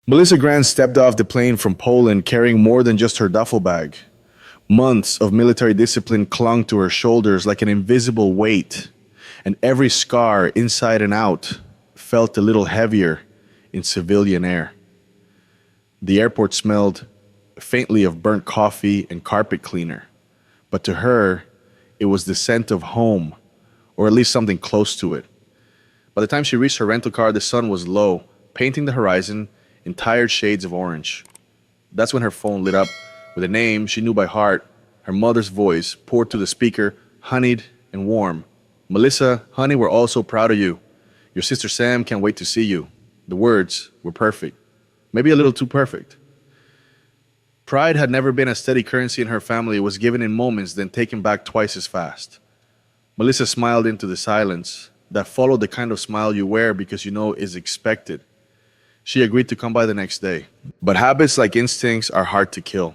Melissa Grant stepped off the plane from Poland carrying more than just her duffel bag. Months of military discipline clung to her shoulders like an invisible weight, and every scar, inside and out, felt a little heavier in civilian air. The airport smelled faintly of burnt coffee and carpet cleaner, but to her, it was the scent of home, or at least something close to it. By the time she reached her rental car, the sun was low, painting the horizon in tired shades of orange. That's when her phone lit up with a name she knew by heart, her mother's voice poured through the speaker, honeyed and warm. Melissa, honey, we're all so proud of you. Your sister Sam can't wait to see you. The words were perfect. Maybe a little too perfect. Pride had never been a steady currency in her family. It was given in moments, then taken back twice as fast. Melissa smiled into the silence that followed the kind of smile you wear because you know is expected. She agreed to come by the next day. But habits like instincts are hard to kill.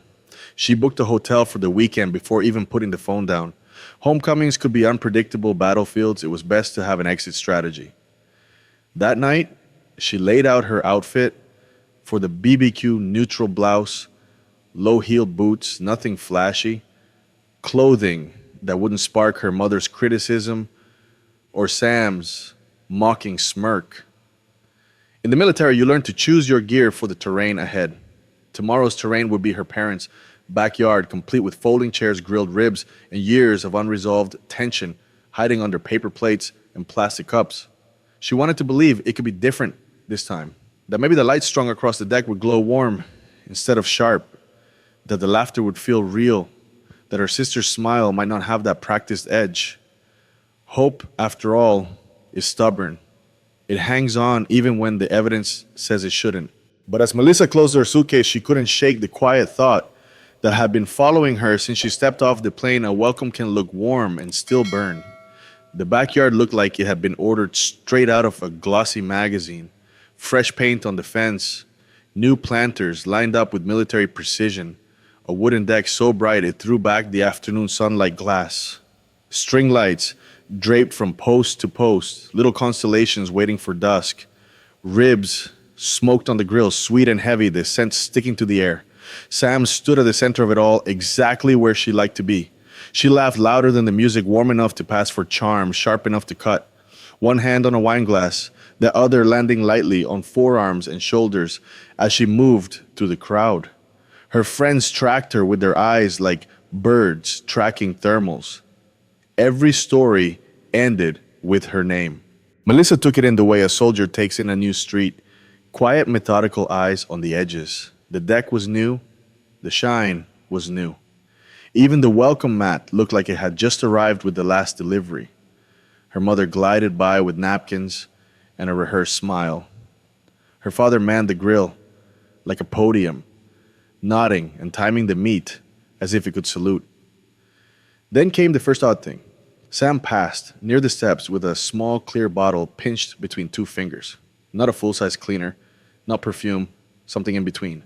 She booked a hotel for the weekend before even putting the phone down. Homecomings could be unpredictable battlefields. It was best to have an exit strategy. That night, she laid out her outfit for the BBQ neutral blouse, low-heeled boots, nothing flashy, clothing that wouldn't spark her mother's criticism or Sam's mocking smirk. In the military, you learn to choose your gear for the terrain ahead. Tomorrow's terrain would be her parents' backyard, complete with folding chairs, grilled ribs, and years of unresolved tension hiding under paper plates and plastic cups. She wanted to believe it could be different this time, that maybe the lights strung across the deck would glow warm instead of sharp, that the laughter would feel real, that her sister's smile might not have that practiced edge. Hope, after all, is stubborn. It hangs on even when the evidence says it shouldn't. But as Melissa closed her suitcase, she couldn't shake the quiet thought that had been following her since she stepped off the plane. A welcome can look warm and still burn. The backyard looked like it had been ordered straight out of a glossy magazine. Fresh paint on the fence, new planters lined up with military precision, a wooden deck so bright it threw back the afternoon sun like glass. String lights draped from post to post, little constellations waiting for dusk. Ribs smoked on the grill, sweet and heavy, the scent sticking to the air. Sam stood at the center of it all, exactly where she liked to be. She laughed louder than the music, warm enough to pass for charm, sharp enough to cut. One hand on a wine glass, the other landing lightly on forearms and shoulders as she moved through the crowd. Her friends tracked her with their eyes like birds tracking thermals. Every story ended with her name. Melissa took it in the way a soldier takes in a new street. Quiet, methodical eyes on the edges. The deck was new. The shine was new. Even the welcome mat looked like it had just arrived with the last delivery. Her mother glided by with napkins and a rehearsed smile. Her father manned the grill like a podium, nodding and timing the meat as if he could salute. Then came the first odd thing. Sam passed near the steps with a small clear bottle pinched between two fingers. Not a full-size cleaner, not perfume, something in between.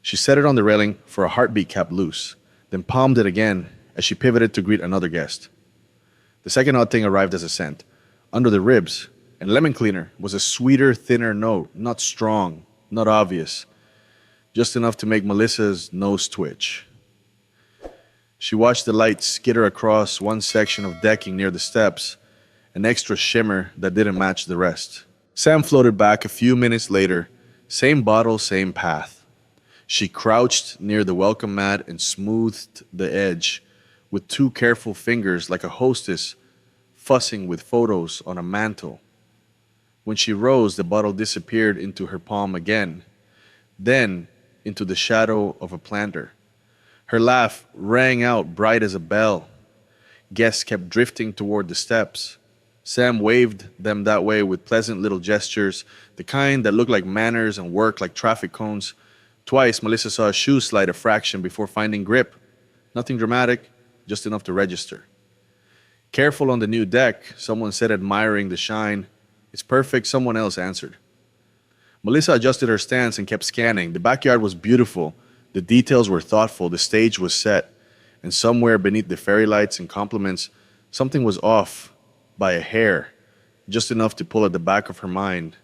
She set it on the railing for a heartbeat kept loose, then palmed it again as she pivoted to greet another guest. The second odd thing arrived as a scent. Under the ribs and lemon cleaner was a sweeter, thinner note, not strong, not obvious, just enough to make Melissa's nose twitch. She watched the light skitter across one section of decking near the steps, an extra shimmer that didn't match the rest. Sam floated back a few minutes later, same bottle, same path. She crouched near the welcome mat and smoothed the edge with two careful fingers like a hostess fussing with photos on a mantle. When she rose, the bottle disappeared into her palm again, then into the shadow of a planter. Her laugh rang out bright as a bell. Guests kept drifting toward the steps. Sam waved them that way with pleasant little gestures, the kind that looked like manners and worked like traffic cones. Twice, Melissa saw a shoe slide a fraction before finding grip. Nothing dramatic, just enough to register. Careful on the new deck, someone said, admiring the shine. It's perfect, someone else answered. Melissa adjusted her stance and kept scanning. The backyard was beautiful. The details were thoughtful. The stage was set. And somewhere beneath the fairy lights and compliments, something was off by a hair, just enough to pull at the back of her mind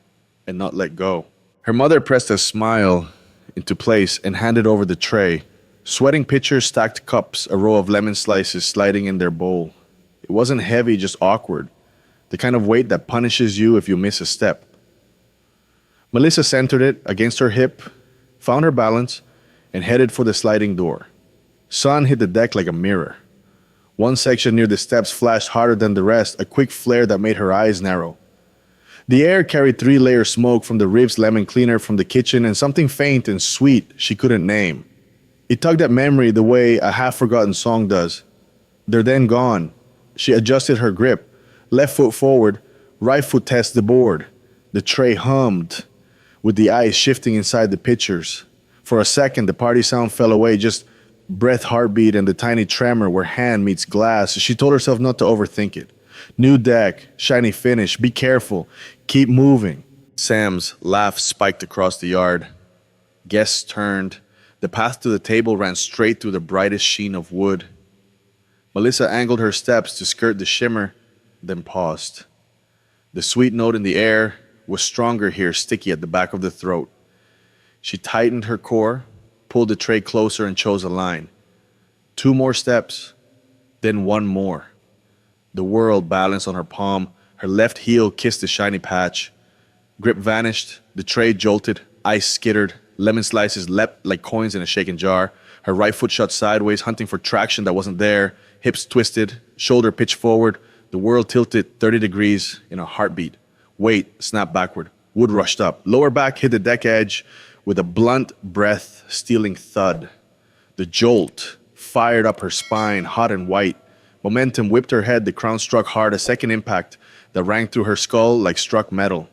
and not let go. Her mother pressed a smile into place and handed over the tray. Sweating pitchers, stacked cups, a row of lemon slices sliding in their bowl. It wasn't heavy, just awkward. The kind of weight that punishes you if you miss a step. Melissa centered it against her hip, found her balance, and headed for the sliding door. Sun hit the deck like a mirror. One section near the steps flashed harder than the rest, a quick flare that made her eyes narrow. The air carried 3-layer smoke from the Ribs lemon cleaner from the kitchen and something faint and sweet she couldn't name. It tugged at memory the way a half-forgotten song does. They're then gone. She adjusted her grip, left foot forward, right foot tested the board. The tray hummed, with the ice shifting inside the pitchers. For a second, the party sound fell away, just breath, heartbeat, and the tiny tremor where hand meets glass. She told herself not to overthink it. New deck, shiny finish, be careful, keep moving. Sam's laugh spiked across the yard. Guests turned. The path to the table ran straight through the brightest sheen of wood. Melissa angled her steps to skirt the shimmer, then paused. The sweet note in the air was stronger here, sticky at the back of the throat. She tightened her core, pulled the tray closer, and chose a line. 2 more steps, then 1 more. The world balanced on her palm. Her left heel kissed the shiny patch. Grip vanished. The tray jolted. Ice skittered. Lemon slices leapt like coins in a shaken jar. Her right foot shot sideways, hunting for traction that wasn't there. Hips twisted. Shoulder pitched forward. The world tilted 30 degrees in a heartbeat. Weight snapped backward. Wood rushed up. Lower back hit the deck edge with a blunt, breath-stealing thud. The jolt fired up her spine, hot and white. Momentum whipped her head. The crown struck hard, a second impact that rang through her skull like struck metal.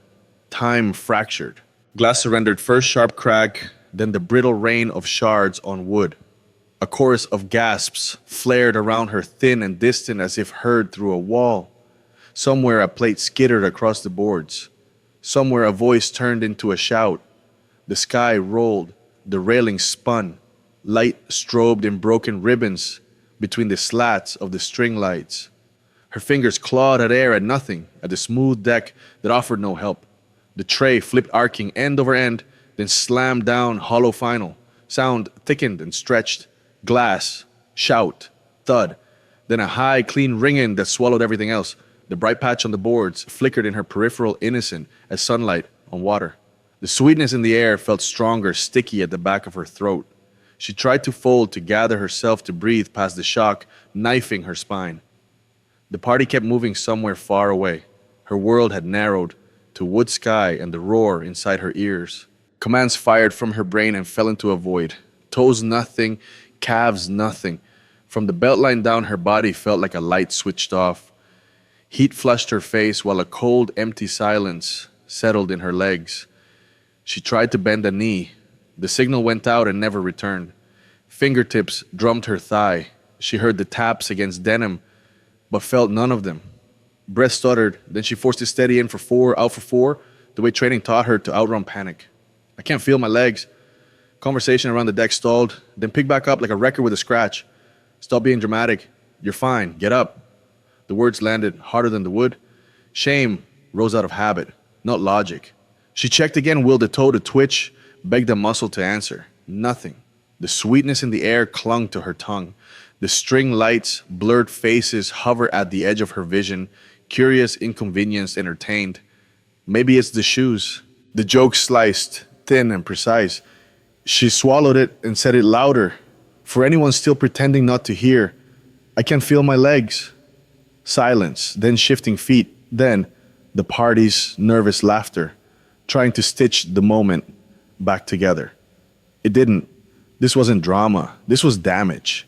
Time fractured. Glass surrendered, first sharp crack, then the brittle rain of shards on wood. A chorus of gasps flared around her, thin and distant as if heard through a wall. Somewhere a plate skittered across the boards. Somewhere a voice turned into a shout. The sky rolled. The railing spun. Light strobed in broken ribbons between the slats of the string lights. Her fingers clawed at air, at nothing, at the smooth deck that offered no help. The tray flipped arcing end over end, then slammed down hollow final. Sound thickened and stretched. Glass, shout, thud. Then a high, clean ringing that swallowed everything else. The bright patch on the boards flickered in her peripheral innocent as sunlight on water. The sweetness in the air felt stronger, sticky at the back of her throat. She tried to fold, to gather herself, to breathe past the shock, knifing her spine. The party kept moving somewhere far away. Her world had narrowed to wood sky and the roar inside her ears. Commands fired from her brain and fell into a void. Toes nothing, calves nothing. From the beltline down, her body felt like a light switched off. Heat flushed her face while a cold, empty silence settled in her legs. She tried to bend a knee. The signal went out and never returned. Fingertips drummed her thigh. She heard the taps against denim, but felt none of them. Breath stuttered, then she forced it steady in for 4, out for 4, the way training taught her to outrun panic. I can't feel my legs. Conversation around the deck stalled, then picked back up like a record with a scratch. Stop being dramatic. You're fine. Get up. The words landed harder than the wood. Shame rose out of habit, not logic. She checked again, willed a toe to twitch, begged a muscle to answer. Nothing. The sweetness in the air clung to her tongue. The string lights, blurred faces hover at the edge of her vision, curious inconvenience entertained. Maybe it's the shoes. The joke sliced, thin and precise. She swallowed it and said it louder. For anyone still pretending not to hear, I can feel my legs. Silence, then shifting feet, then the party's nervous laughter, trying to stitch the moment back together. It didn't. This wasn't drama. This was damage.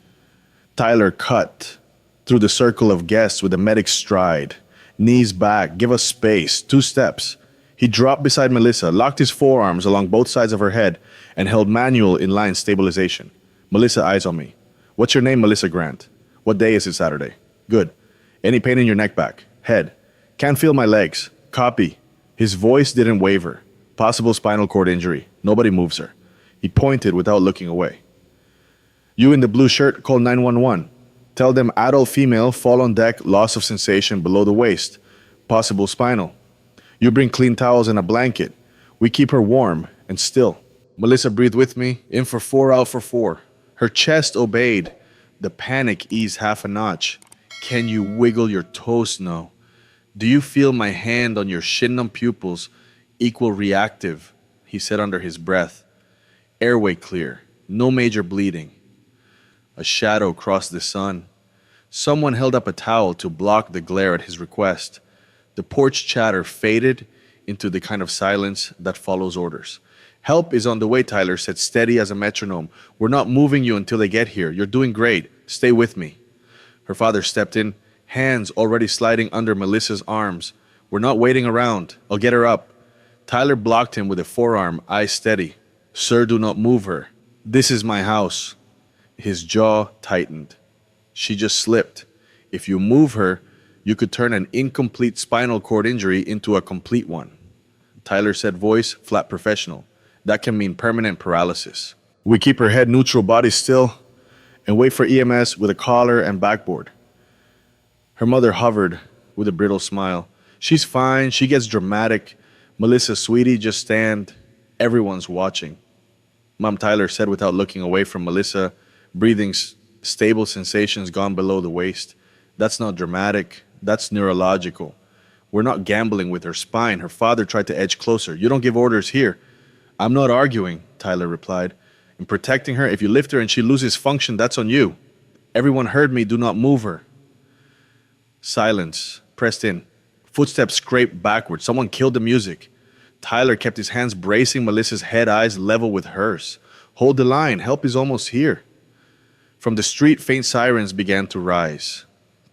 Tyler cut through the circle of guests with a medic stride. Knees back, give us space, 2 steps. He dropped beside Melissa, locked his forearms along both sides of her head, and held manual inline stabilization. Melissa, eyes on me. What's your name, Melissa Grant? What day is it, Saturday? Good. Any pain in your neck back? Head. Can't feel my legs. Copy. His voice didn't waver. Possible spinal cord injury. Nobody moves her. He pointed without looking away. You in the blue shirt, call 911. Tell them adult female, fall on deck, loss of sensation below the waist. Possible spinal. You bring clean towels and a blanket. We keep her warm. And still, Melissa breathed with me, in for 4, out for 4. Her chest obeyed. The panic eased half a notch. Can you wiggle your toes? No. Do you feel my hand on your shin-numb pupils? Equal reactive, he said under his breath. Airway clear. No major bleeding. A shadow crossed the sun. Someone held up a towel to block the glare at his request. The porch chatter faded into the kind of silence that follows orders. Help is on the way, Tyler said, steady as a metronome. We're not moving you until they get here. You're doing great. Stay with me. Her father stepped in, hands already sliding under Melissa's arms. We're not waiting around. I'll get her up. Tyler blocked him with a forearm, eyes steady. Sir, do not move her. This is my house. His jaw tightened. She just slipped. If you move her, you could turn an incomplete spinal cord injury into a complete one. Tyler said, voice flat professional. That can mean permanent paralysis. We keep her head neutral, body still, and wait for EMS with a collar and backboard. Her mother hovered with a brittle smile. She's fine. She gets dramatic. Melissa, sweetie, just stand. Everyone's watching. Mom, Tyler said without looking away from Melissa, breathing stable sensations gone below the waist. That's not dramatic. That's neurological. We're not gambling with her spine. Her father tried to edge closer. You don't give orders here. I'm not arguing, Tyler replied. In protecting her, if you lift her and she loses function, that's on you. Everyone heard me. Do not move her. Silence. Pressed in. Footsteps scraped backward. Someone killed the music. Tyler kept his hands bracing Melissa's head, eyes level with hers. Hold the line. Help is almost here. From the street, faint sirens began to rise.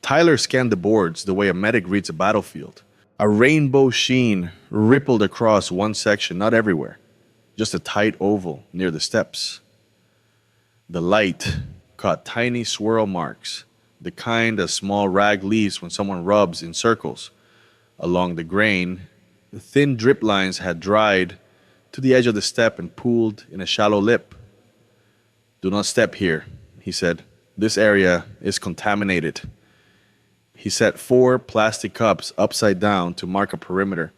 Tyler scanned the boards the way a medic reads a battlefield. A rainbow sheen rippled across one section, not everywhere. Just a tight oval near the steps. The light caught tiny swirl marks, the kind a small rag leaves when someone rubs in circles. Along the grain, the thin drip lines had dried to the edge of the step and pooled in a shallow lip. Do not step here, he said. This area is contaminated. He set 4 plastic cups upside down to mark a perimeter,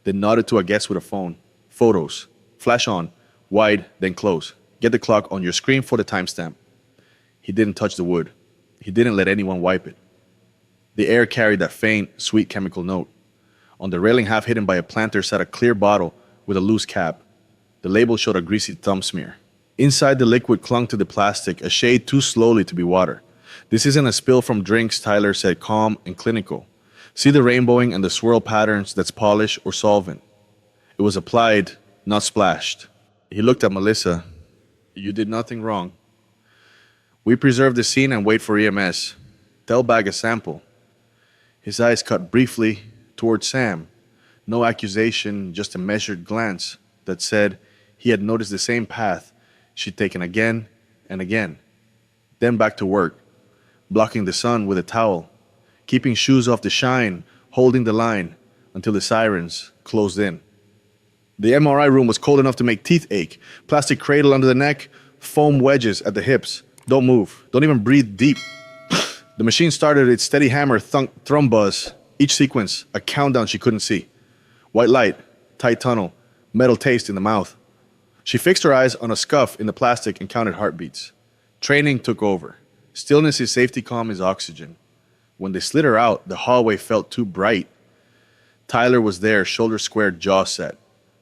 then nodded to a guest with a phone. Photos. Flash on. Wide, then close. Get the clock on your screen for the timestamp. He didn't touch the wood. He didn't let anyone wipe it. The air carried that faint, sweet chemical note. On the railing half hidden by a planter sat a clear bottle with a loose cap. The label showed a greasy thumb smear. Inside, the liquid clung to the plastic, a shade too slowly to be water. This isn't a spill from drinks, Tyler said, calm and clinical. See the rainbowing and the swirl patterns, that's polish or solvent. It was applied, not splashed. He looked at Melissa. You did nothing wrong. We preserve the scene and wait for EMS. They'll bag a sample. His eyes cut briefly toward Sam. No accusation, just a measured glance that said he had noticed the same path she'd taken again and again. Then back to work, blocking the sun with a towel, keeping shoes off the shine, holding the line until the sirens closed in. The MRI room was cold enough to make teeth ache. Plastic cradle under the neck, foam wedges at the hips. Don't move. Don't even breathe deep. The machine started its steady hammer thrum buzz. Each sequence, a countdown she couldn't see. White light, tight tunnel, metal taste in the mouth. She fixed her eyes on a scuff in the plastic and counted heartbeats. Training took over. Stillness is safety, calm is oxygen. When they slid her out, the hallway felt too bright. Tyler was there, shoulders squared, jaw set.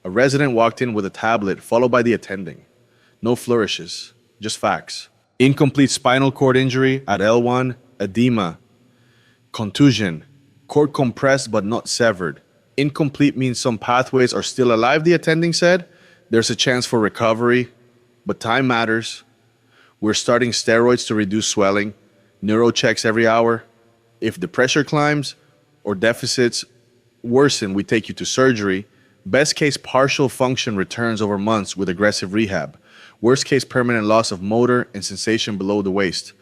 A resident walked in with a tablet, followed by the attending. No flourishes, just facts. Incomplete spinal cord injury at L1, edema. Contusion, cord compressed but not severed. Incomplete means some pathways are still alive, the attending said. There's a chance for recovery, but time matters. We're starting steroids to reduce swelling, neuro checks every hour. If the pressure climbs or deficits worsen, we take you to surgery. Best case, partial function returns over months with aggressive rehab. Worst case, permanent loss of motor and sensation below the waist.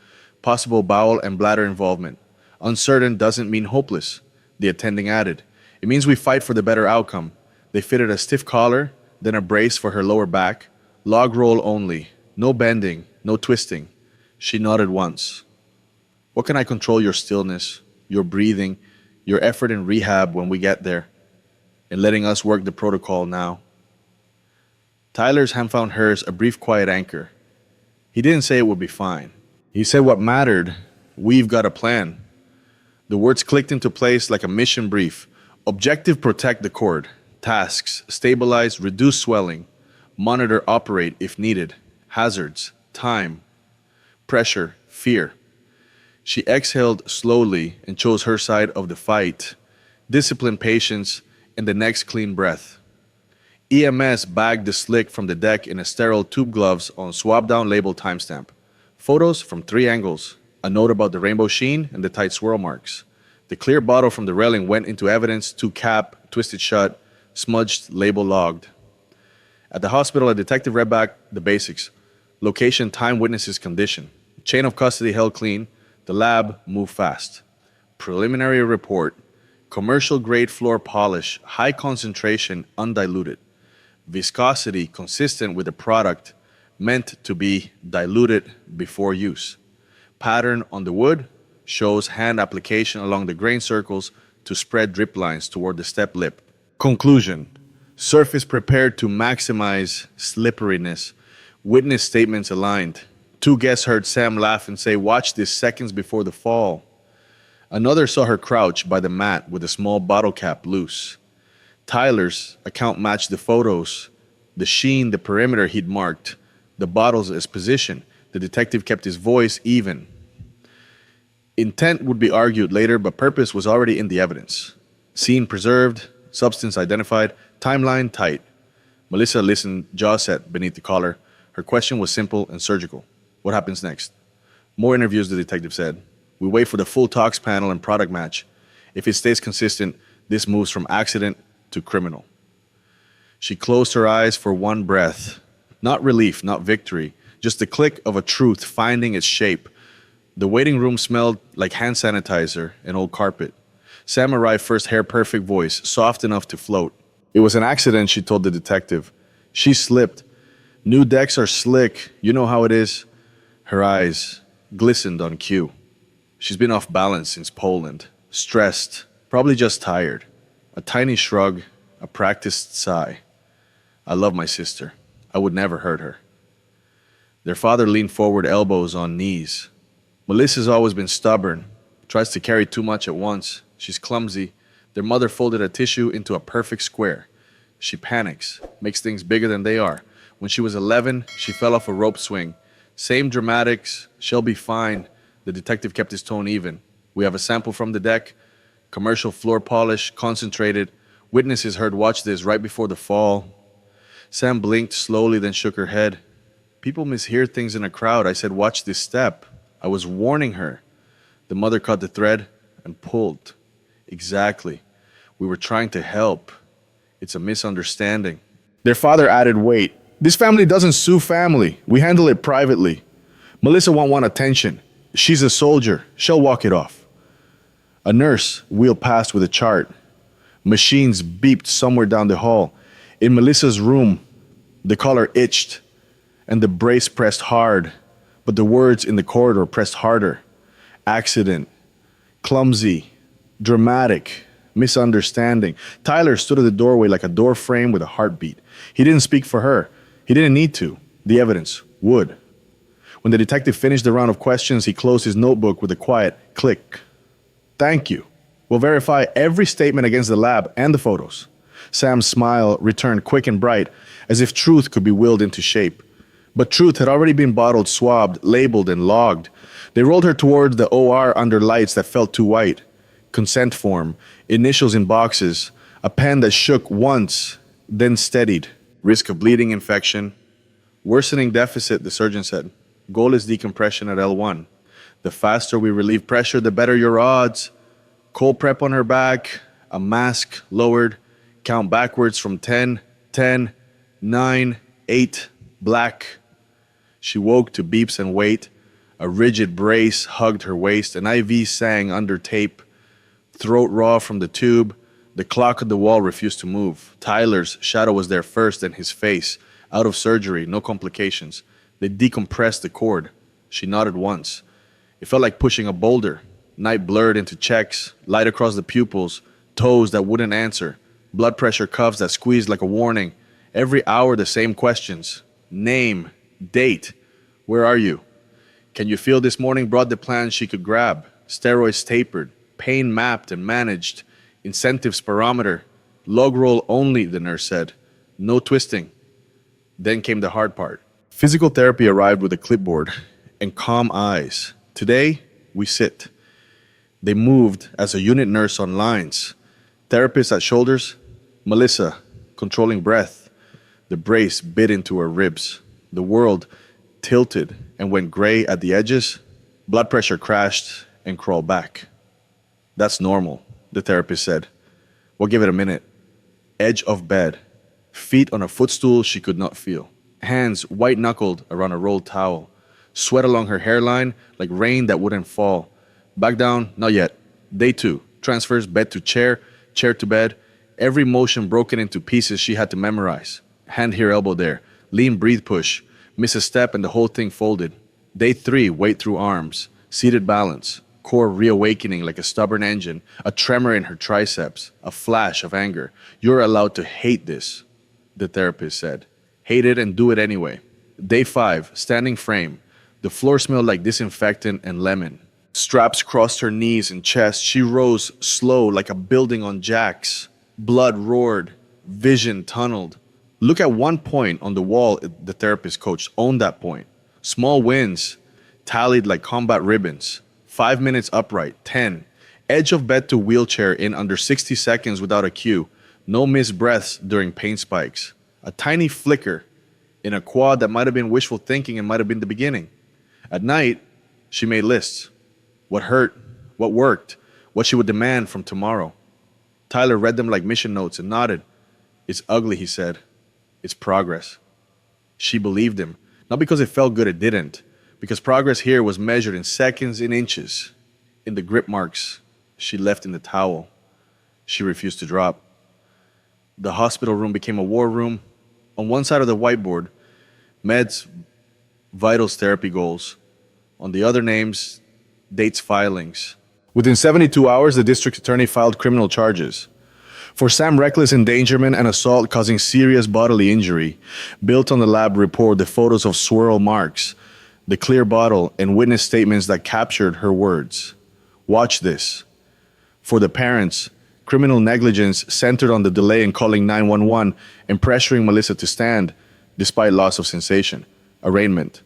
Possible bowel and bladder involvement. Uncertain doesn't mean hopeless, the attending added. It means we fight for the better outcome. They fitted a stiff collar, then a brace for her lower back. Log roll only. No bending, no twisting. She nodded once. What can I control? Your stillness, your breathing, your effort in rehab when we get there, and letting us work the protocol now. Tyler's hand found hers a brief quiet anchor. He didn't say it would be fine. He said what mattered. We've got a plan. The words clicked into place like a mission brief. Objective: protect the cord. Tasks: stabilize, reduce swelling. Monitor, operate if needed. Hazards: time, pressure, fear. She exhaled slowly and chose her side of the fight. Discipline, patience, and the next clean breath. EMS bagged the slick from the deck in a sterile tube gloves on swab-down label timestamp. Photos from 3 angles. A note about the rainbow sheen and the tight swirl marks. The clear bottle from the railing went into evidence to cap, twisted shut, smudged, label logged. At the hospital, a detective read back the basics. Location, time, witnesses, condition. Chain of custody held clean. The lab moved fast. Preliminary report. Commercial grade floor polish, high concentration, undiluted. Viscosity consistent with the product, meant to be diluted before use. Pattern on the wood shows hand application along the grain circles to spread drip lines toward the step lip. Conclusion. Surface prepared to maximize slipperiness. Witness statements aligned. 2 guests heard Sam laugh and say, "Watch this seconds before the fall." Another saw her crouch by the mat with a small bottle cap loose. Tyler's account matched the photos. The sheen, the perimeter he'd marked. The bottles as position. The detective kept his voice even. Intent would be argued later, but purpose was already in the evidence. Scene preserved, substance identified, timeline tight. Melissa listened, jaw set beneath the collar. Her question was simple and surgical. What happens next? More interviews, the detective said. We wait for the full talks panel and product match. If it stays consistent, this moves from accident to criminal. She closed her eyes for one breath. Not relief, not victory, just the click of a truth finding its shape. The waiting room smelled like hand sanitizer and old carpet. Sam arrived first, hair perfect, voice soft enough to float. It was an accident, she told the detective. She slipped. New decks are slick, you know how it is. Her eyes glistened on cue. She's been off balance since Poland. Stressed, probably just tired. A tiny shrug, a practiced sigh. I love my sister. I would never hurt her. Their father leaned forward, elbows on knees. Melissa's always been stubborn, tries to carry too much at once. She's clumsy. Their mother folded a tissue into a perfect square. She panics, makes things bigger than they are. When she was 11, she fell off a rope swing. Same dramatics, she'll be fine. The detective kept his tone even. We have a sample from the deck. Commercial floor polish, concentrated. Witnesses heard watch this right before the fall. Sam blinked slowly, then shook her head. People mishear things in a crowd. I said, watch this step. I was warning her. The mother cut the thread and pulled. Exactly. We were trying to help. It's a misunderstanding. Their father added weight. This family doesn't sue family. We handle it privately. Melissa won't want attention. She's a soldier. She'll walk it off. A nurse wheeled past with a chart. Machines beeped somewhere down the hall. In Melissa's room, the collar itched and the brace pressed hard, but the words in the corridor pressed harder. Accident, clumsy, dramatic, misunderstanding. Tyler stood at the doorway like a door frame with a heartbeat. He didn't speak for her. He didn't need to. The evidence would. When the detective finished the round of questions, he closed his notebook with a quiet click. Thank you. We'll verify every statement against the lab and the photos. Sam's smile returned quick and bright, as if truth could be willed into shape. But truth had already been bottled, swabbed, labeled, and logged. They rolled her toward the OR under lights that felt too white. Consent form, initials in boxes, a pen that shook once, then steadied. Risk of bleeding, infection. Worsening deficit, the surgeon said. Goal is decompression at L1. The faster we relieve pressure, the better your odds. Cold prep on her back, a mask lowered. Count backwards from 10, 10, 9, 8, black. She woke to beeps and weight. A rigid brace hugged her waist. An IV sang under tape. Throat raw from the tube. The clock on the wall refused to move. Tyler's shadow was there first, then his face. Out of surgery, no complications. They decompressed the cord. She nodded once. It felt like pushing a boulder. Night blurred into checks, light across the pupils, toes that wouldn't answer, blood pressure cuffs that squeezed like a warning. Every hour, the same questions. Name, date, where are you? Can you feel this morning brought the plan she could grab? Steroids tapered, pain mapped and managed, incentives barometer, log roll only, the nurse said. No twisting. Then came the hard part. Physical therapy arrived with a clipboard and calm eyes. Today, we sit. They moved as a unit nurse on lines. Therapist at shoulders, Melissa, controlling breath. The brace bit into her ribs. The world tilted and went gray at the edges. Blood pressure crashed and crawled back. That's normal, the therapist said. We'll give it a minute. Edge of bed. Feet on a footstool she could not feel. Hands white-knuckled around a rolled towel. Sweat along her hairline like rain that wouldn't fall. Back down, not yet. Day 2. Transfers bed to chair, chair to bed. Every motion broken into pieces she had to memorize. Hand here, elbow there. Lean, breathe, push. Miss a step and the whole thing folded. Day 3. Weight through arms. Seated balance. Core reawakening like a stubborn engine. A tremor in her triceps. A flash of anger. You're allowed to hate this, the therapist said. Hate it and do it anyway. Day 5. Standing frame. The floor smelled like disinfectant and lemon. Straps crossed her knees and chest. She rose slow like a building on jacks. Blood roared. Vision tunneled. Look at one point on the wall, the therapist coached. Own that point. Small wins, tallied like combat ribbons. 5 minutes upright, 10. Edge of bed to wheelchair in under 60 seconds without a cue. No missed breaths during pain spikes. A tiny flicker in a quad that might have been wishful thinking and might have been the beginning. At night, she made lists. What hurt, what worked, what she would demand from tomorrow. Tyler read them like mission notes and nodded. It's ugly, he said. It's progress. She believed him, not because it felt good, it didn't, because progress here was measured in seconds, in inches, in the grip marks she left in the towel she refused to drop. The hospital room became a war room. On one side of the whiteboard, meds, vitals, therapy goals. On the other, names, dates, filings. Within 72 hours, the district attorney filed criminal charges. For Sam, reckless endangerment and assault causing serious bodily injury. Built on the lab report, the photos of swirl marks, the clear bottle, and witness statements that captured her words. Watch this. For the parents, criminal negligence centered on the delay in calling 911 and pressuring Melissa to stand, despite loss of sensation. Arraignment.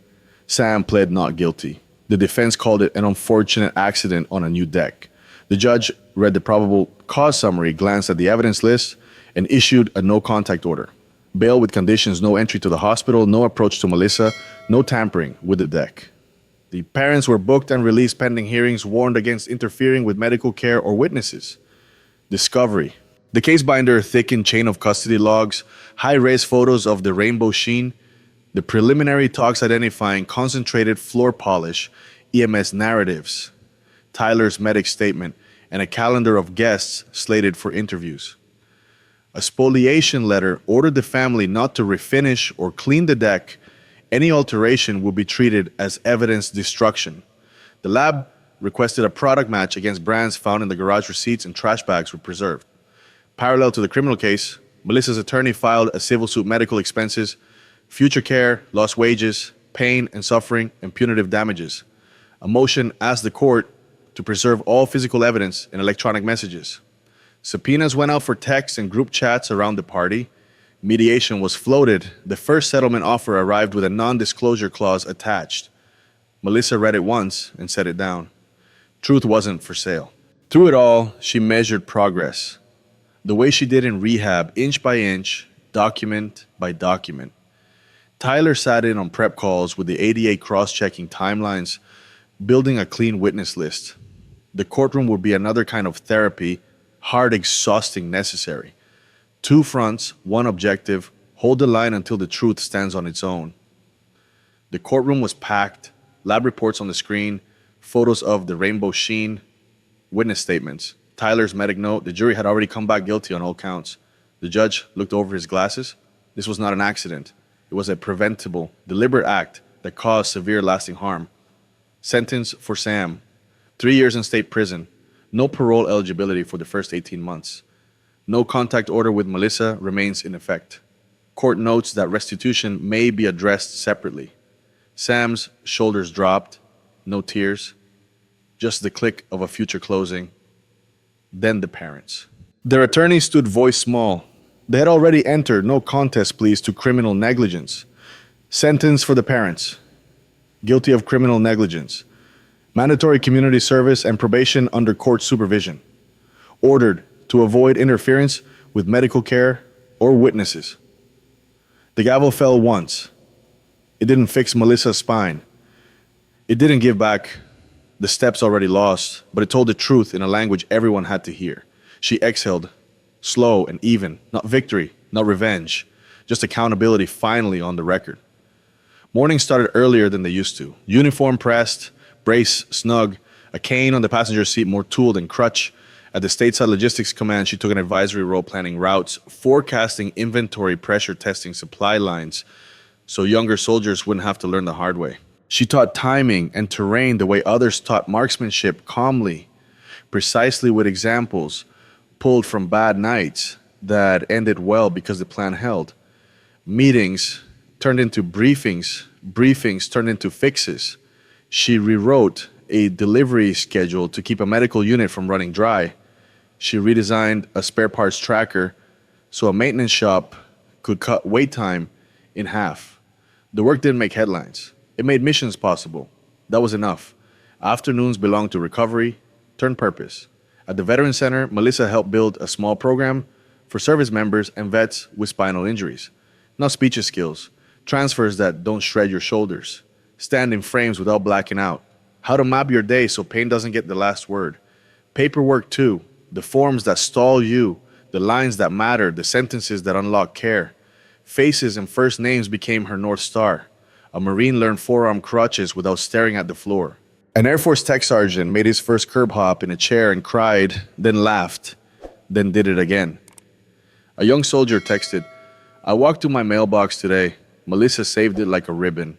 Sam pled not guilty. The defense called it an unfortunate accident on a new deck. The judge read the probable cause summary, glanced at the evidence list, and issued a no-contact order. Bail with conditions: no entry to the hospital, no approach to Melissa, no tampering with the deck. The parents were booked and released pending hearings, warned against interfering with medical care or witnesses. Discovery. The case binder thickened chain of custody logs, high-res photos of the rainbow sheen, the preliminary talks identifying concentrated floor polish, EMS narratives, Tyler's medic statement, and a calendar of guests slated for interviews. A spoliation letter ordered the family not to refinish or clean the deck. Any alteration would be treated as evidence destruction. The lab requested a product match against brands found in the garage receipts, and trash bags were preserved. Parallel to the criminal case, Melissa's attorney filed a civil suit: medical expenses, future care, lost wages, pain and suffering, and punitive damages. A motion asked the court to preserve all physical evidence and electronic messages. Subpoenas went out for texts and group chats around the party. Mediation was floated. The first settlement offer arrived with a non-disclosure clause attached. Melissa read it once and set it down. Truth wasn't for sale. Through it all, she measured progress. The way she did in rehab, inch by inch, document by document. Tyler sat in on prep calls with the ADA cross-checking timelines, building a clean witness list. The courtroom would be another kind of therapy, hard, exhausting, necessary. 2 fronts, 1 objective: hold the line until the truth stands on its own. The courtroom was packed, lab reports on the screen, photos of the rainbow sheen, witness statements, Tyler's medic note. The jury had already come back guilty on all counts. The judge looked over his glasses. This was not an accident. It was a preventable, deliberate act that caused severe, lasting harm. Sentence for Sam: 3 years in state prison, no parole eligibility for the first 18 months. No contact order with Melissa remains in effect. Court notes that restitution may be addressed separately. Sam's shoulders dropped, no tears, just the click of a future closing. Then the parents. Their attorney stood voice small. They had already entered no contest pleas to criminal negligence. Sentence for the parents. Guilty of criminal negligence. Mandatory community service and probation under court supervision. Ordered to avoid interference with medical care or witnesses. The gavel fell once. It didn't fix Melissa's spine. It didn't give back the steps already lost, but it told the truth in a language everyone had to hear. She exhaled, slow and even, not victory, not revenge, just accountability finally on the record. Morning started earlier than they used to. Uniform pressed, brace snug, a cane on the passenger seat more tool than crutch. At the stateside logistics command, she took an advisory role planning routes, forecasting inventory, pressure testing supply lines, so younger soldiers wouldn't have to learn the hard way. She taught timing and terrain the way others taught marksmanship, calmly, precisely with examples pulled from bad nights that ended well because the plan held. Meetings turned into briefings, briefings turned into fixes. She rewrote a delivery schedule to keep a medical unit from running dry. She redesigned a spare parts tracker so a maintenance shop could cut wait time in half. The work didn't make headlines. It made missions possible. That was enough. Afternoons belonged to recovery, turned purpose. At the Veteran Center, Melissa helped build a small program for service members and vets with spinal injuries. Not speeches skills, transfers that don't shred your shoulders, stand in frames without blacking out, how to map your day so pain doesn't get the last word. Paperwork too, the forms that stall you, the lines that matter, the sentences that unlock care. Faces and first names became her North Star. A Marine learned forearm crutches without staring at the floor. An Air Force tech sergeant made his first curb hop in a chair and cried, then laughed, then did it again. A young soldier texted, "I walked to my mailbox today. Melissa saved it like a ribbon."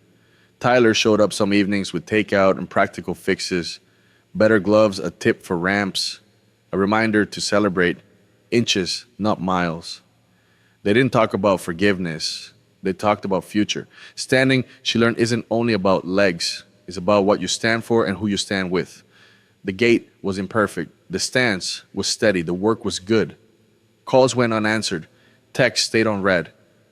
Tyler showed up some evenings with takeout and practical fixes. Better gloves, a tip for ramps, a reminder to celebrate inches, not miles. They didn't talk about forgiveness. They talked about future. Standing, she learned, isn't only about legs. It's about what you stand for and who you stand with. The gait was imperfect. The stance was steady. The work was good. Calls went unanswered. Texts stayed unread.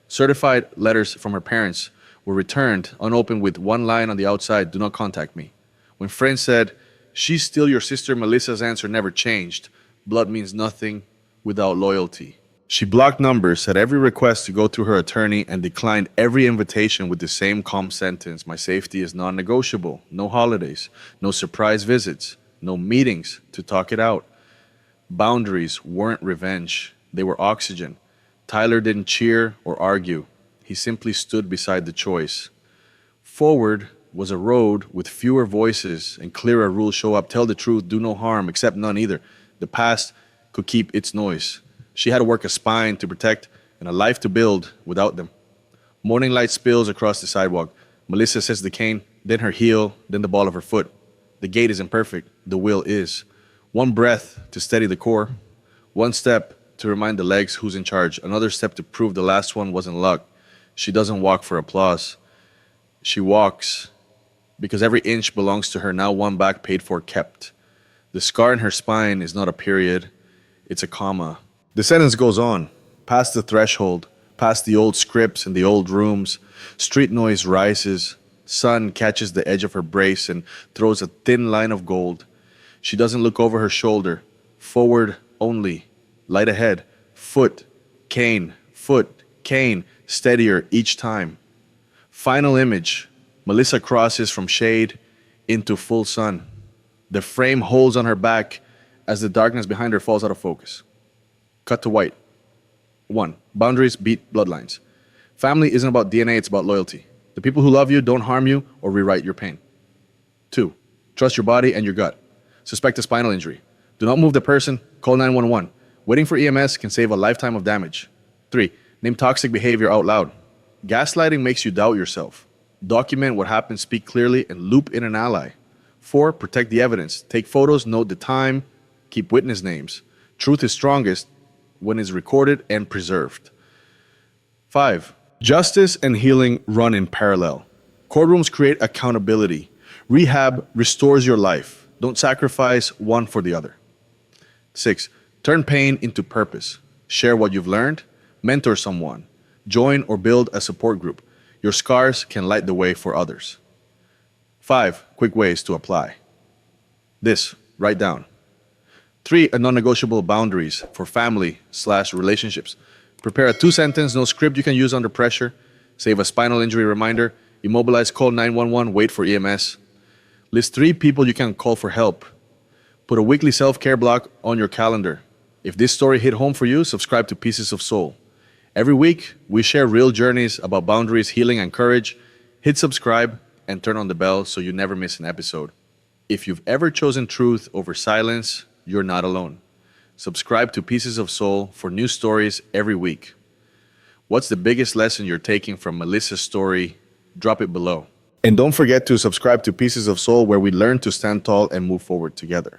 Certified letters from her parents were returned unopened with one line on the outside, "Do not contact me." When friends said, "She's still your sister," Melissa's answer never changed. Blood means nothing without loyalty. She blocked numbers, had every request to go through her attorney, and declined every invitation with the same calm sentence: "My safety is non-negotiable. No holidays, no surprise visits, no meetings to talk it out." Boundaries weren't revenge. They were oxygen. Tyler didn't cheer or argue. He simply stood beside the choice. Forward was a road with fewer voices and clearer rules: show up, tell the truth, do no harm, accept none either. The past could keep its noise. She had to work a spine to protect and a life to build without them. Morning light spills across the sidewalk. Melissa says the cane, then her heel, then the ball of her foot. The gait is imperfect. The will is. One breath to steady the core. One step to remind the legs who's in charge. Another step to prove the last one wasn't luck. She doesn't walk for applause. She walks because every inch belongs to her, now won back, paid for, kept. The scar in her spine is not a period. It's a comma. The sentence goes on, past the threshold, past the old scripts and the old rooms. Street noise rises. Sun catches the edge of her brace and throws a thin line of gold. She doesn't look over her shoulder. Forward only. Light ahead. Foot, cane, steadier each time. Final image. Melissa crosses from shade into full sun. The frame holds on her back as the darkness behind her falls out of focus. Cut to white. 1. Boundaries beat bloodlines. Family isn't about DNA, it's about loyalty. The people who love you don't harm you or rewrite your pain. 2. Trust your body and your gut. Suspect a spinal injury. Do not move the person, call 911. Waiting for EMS can save a lifetime of damage. 3. Name toxic behavior out loud. Gaslighting makes you doubt yourself. Document what happened, speak clearly, and loop in an ally. 4. Protect the evidence. Take photos, note the time, keep witness names. Truth is strongest when it's recorded and preserved. 5. Justice and healing run in parallel. Courtrooms create accountability. Rehab restores your life. Don't sacrifice one for the other. 6. Turn pain into purpose. Share what you've learned. Mentor someone. Join or build a support group. Your scars can light the way for others. 5. Quick ways to apply. This, write down. 3. A non-negotiable boundaries for family/relationships. Prepare a 2-sentence, no script you can use under pressure. Save a spinal injury reminder. Immobilize, call 911, wait for EMS. List 3 people you can call for help. Put a weekly self-care block on your calendar. If this story hit home for you, subscribe to Pieces of Soul. Every week, we share real journeys about boundaries, healing, and courage. Hit subscribe and turn on the bell so you never miss an episode. If you've ever chosen truth over silence, you're not alone. Subscribe to Pieces of Soul for new stories every week. What's the biggest lesson you're taking from Melissa's story? Drop it below. And don't forget to subscribe to Pieces of Soul, where we learn to stand tall and move forward together.